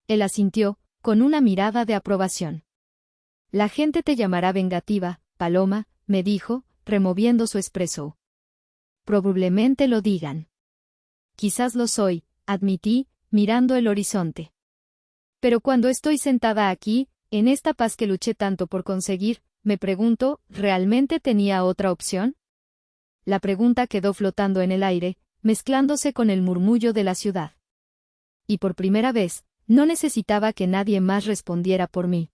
A: Él asintió, con una mirada de aprobación. La gente te llamará vengativa, Paloma, me dijo, removiendo su espresso. Probablemente lo digan. Quizás lo soy, admití, mirando el horizonte. Pero cuando estoy sentada aquí, en esta paz que luché tanto por conseguir, me pregunto, ¿realmente tenía otra opción? La pregunta quedó flotando en el aire, mezclándose con el murmullo de la ciudad. Y por primera vez, no necesitaba que nadie más respondiera por mí.